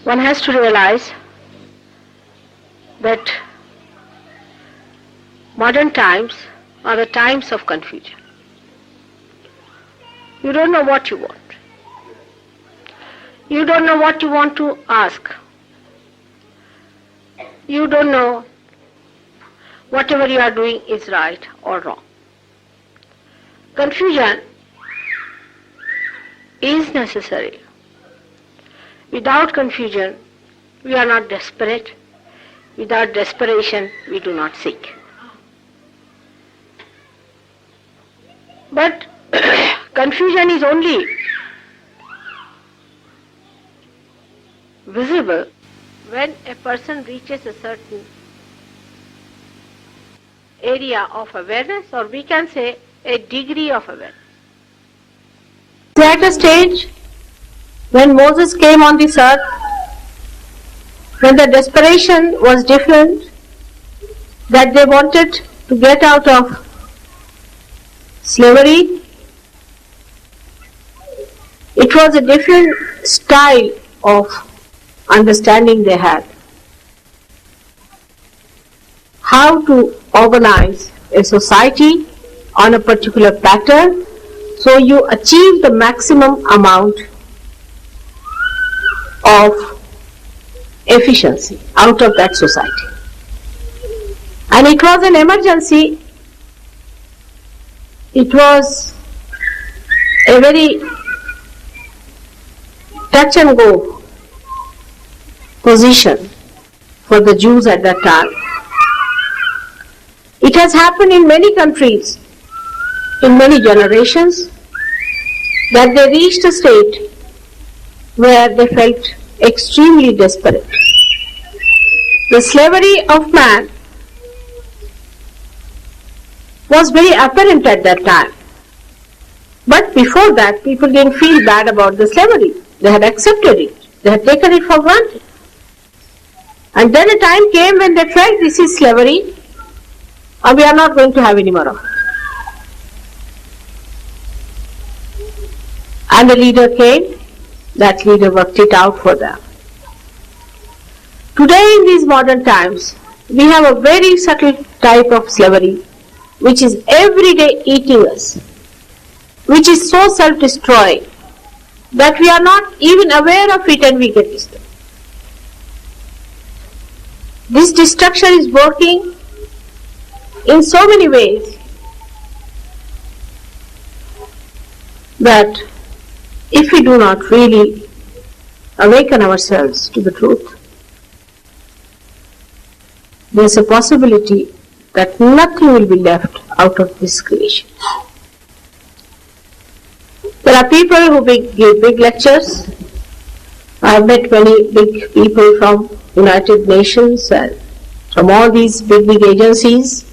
one has to realize that modern times are the times of confusion. You don't know what you want. You don't know what you want to ask. You don't know whatever you are doing is right or wrong. Confusion is necessary. Without confusion, we are not desperate. Without desperation, we do not seek. But confusion is only visible when a person reaches a certain area of awareness, or we can say a degree of awareness. At a stage when Moses came on this earth, when the desperation was different, that they wanted to get out of slavery, it was a different style of understanding they had. How to organize a society on a particular pattern so you achieve the maximum amount of efficiency out of that society. And it was an emergency. It was a very touch and go position for the Jews at that time. It has happened in many countries, in many generations, that they reached a state where they felt extremely desperate. The slavery of man was very apparent at that time. But before that, people didn't feel bad about the slavery. They had accepted it. They had taken it for granted. And then a time came when they felt this is slavery and we are not going to have any more of it. And the leader came, that leader worked it out for them. Today in these modern times, we have a very subtle type of slavery which is every day eating us, which is so self-destroying that we are not even aware of it and we get disturbed. This destruction is working in so many ways that if we do not really awaken ourselves to the truth, there is a possibility that nothing will be left out of this creation. There are people who give big lectures. I have met many big people from United Nations and from all these big agencies.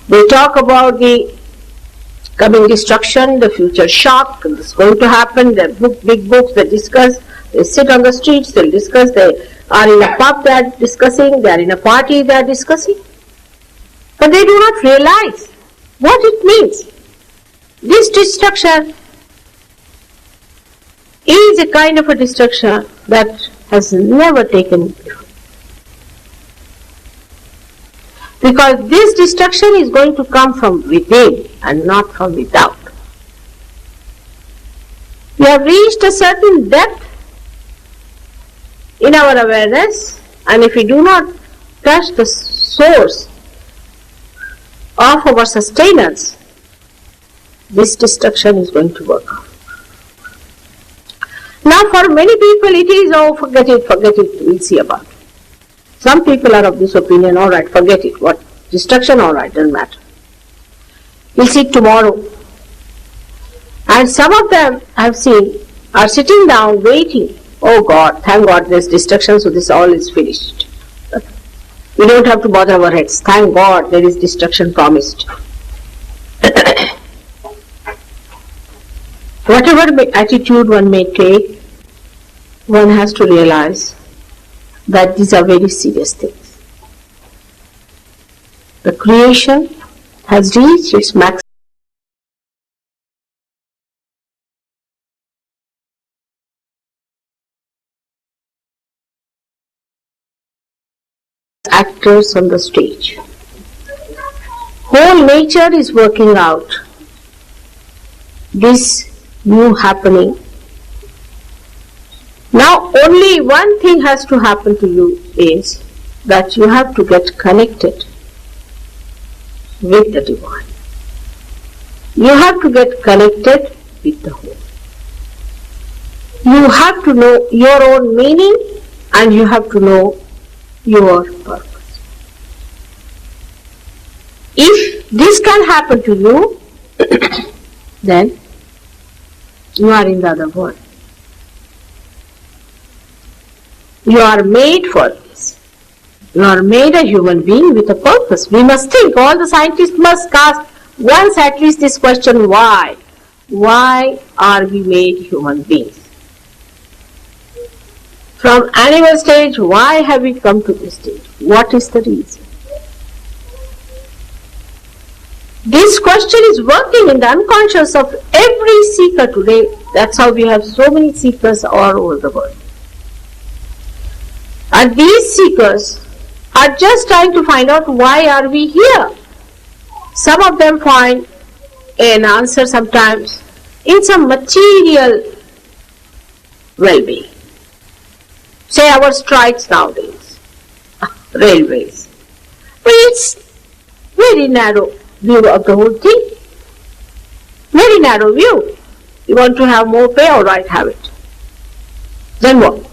They talk about the coming destruction, the future shock, it's going to happen. They have big books, they discuss, they sit on the streets, they discuss, they are in a pub, they are discussing, they are in a party, they are discussing. But they do not realize what it means. This destruction is a kind of a destruction that has never taken before. Because this destruction is going to come from within and not from without. We have reached a certain depth in our awareness, and if we do not touch the source of our sustenance, this destruction is going to work out. Now for many people it is, oh forget it, we'll see about it. Some people are of this opinion, alright, forget it, what, destruction, alright, doesn't matter. We'll see it tomorrow. And some of them I have seen are sitting down waiting, oh God, thank God there's destruction, so this all is finished. We don't have to bother our heads, thank God there is destruction promised. Whatever attitude one may take, one has to realize that these are very serious things. The creation has reached its maximum. actors on the stage. Whole nature is working out this new happening. Now only one thing has to happen to you is that you have to get connected with the divine. You have to get connected with the whole. You have to know your own meaning and you have to know your purpose. If this can happen to you, then you are in the other world. You are made for this. You are made a human being with a purpose. We must think, all the scientists must ask once at least this question, why? Why are we made human beings? From animal stage, why have we come to this stage? What is the reason? This question is working in the unconscious of every seeker today. That's how we have so many seekers all over the world. And these seekers are just trying to find out why are we here. Some of them find an answer sometimes in some material well-being. Say our strikes nowadays, railways. But it's very narrow view of the whole thing. Very narrow view. You want to have more pay, all right, have it. Then what?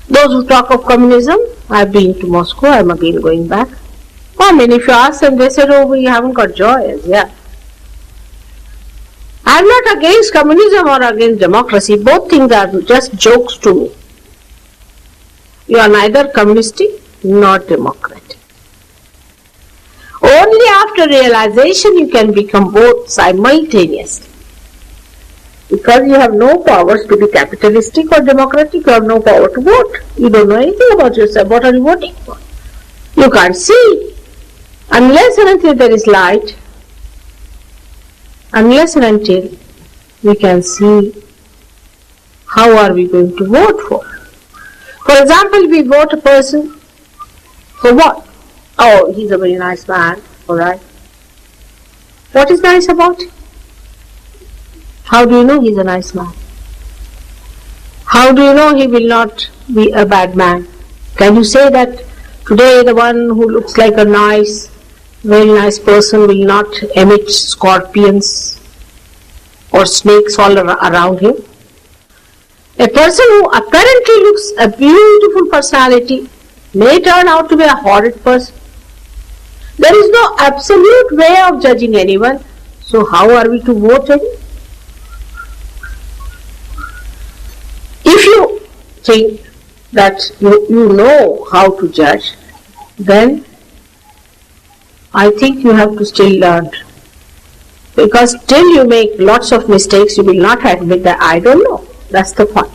Those who talk of communism, I've been to Moscow, I'm again going back. I mean, if you ask them, they said, oh, we haven't got joy. Yeah. I'm not against communism or against democracy. Both things are just jokes to me. You are neither communistic nor democratic. Only after realization you can become both simultaneously. Because you have no powers to be capitalistic or democratic, you have no power to vote. You don't know anything about yourself. What are you voting for? You can't see. Unless and until there is light, unless and until we can see, how are we going to vote for? For example, we vote a person for what? Oh, he's a very nice man, alright. What is nice about him? How do you know he's a nice man? How do you know he will not be a bad man? Can you say that today the one who looks like a very nice person will not emit scorpions or snakes all around him? A person who apparently looks a beautiful personality may turn out to be a horrid person. There is no absolute way of judging anyone, so how are we to vote anyone? If you think that you know how to judge, then I think you have to still learn. Because till you make lots of mistakes, you will not admit that I don't know. That's the point.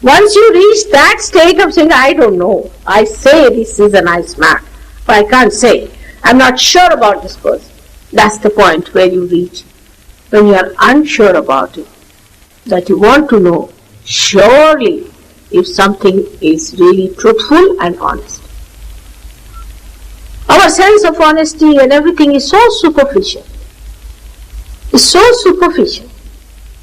Once you reach that state of saying, I don't know, I say this is a nice man, but I can't say, I'm not sure about this person. That's the point where you reach. When you are unsure about it, that you want to know surely if something is really truthful and honest. Our sense of honesty and everything is so superficial. It's so superficial.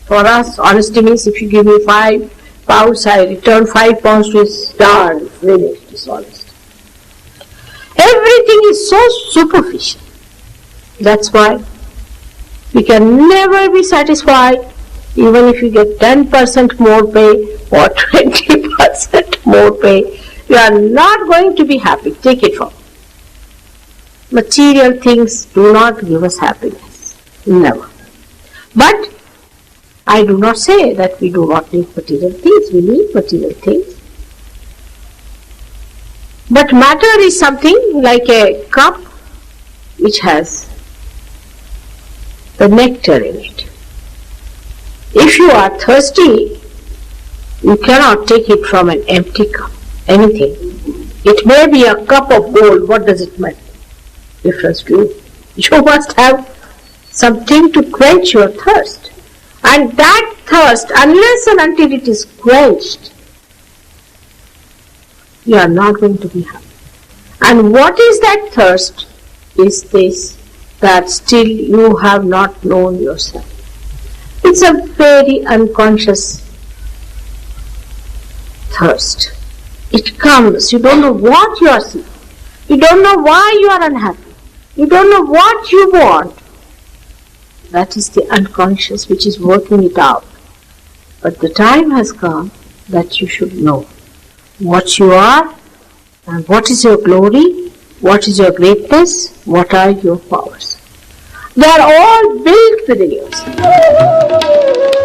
For us, honesty means if you give me 5 pounds, I return 5 pounds to his darn, really, dishonest. Everything is so superficial. That's why we can never be satisfied even if you get 10% more pay or 20% more pay. You are not going to be happy. Take it from me. Material things do not give us happiness. Never. But I do not say that we do not need material things. We need material things. But matter is something like a cup which has the nectar in it. If you are thirsty, you cannot take it from an empty cup. Anything. It may be a cup of gold. What does it make difference to you? You must have something to quench your thirst. And that thirst, unless and until it is quenched, you are not going to be happy. And what is that thirst? Is this, that still you have not known yourself. It's a very unconscious thirst. It comes, you don't know what you are seeking. You don't know why you are unhappy. You don't know what you want. That is the unconscious which is working it out. But the time has come that you should know what you are and what is your glory, what is your greatness, what are your powers. They are all built within yourself.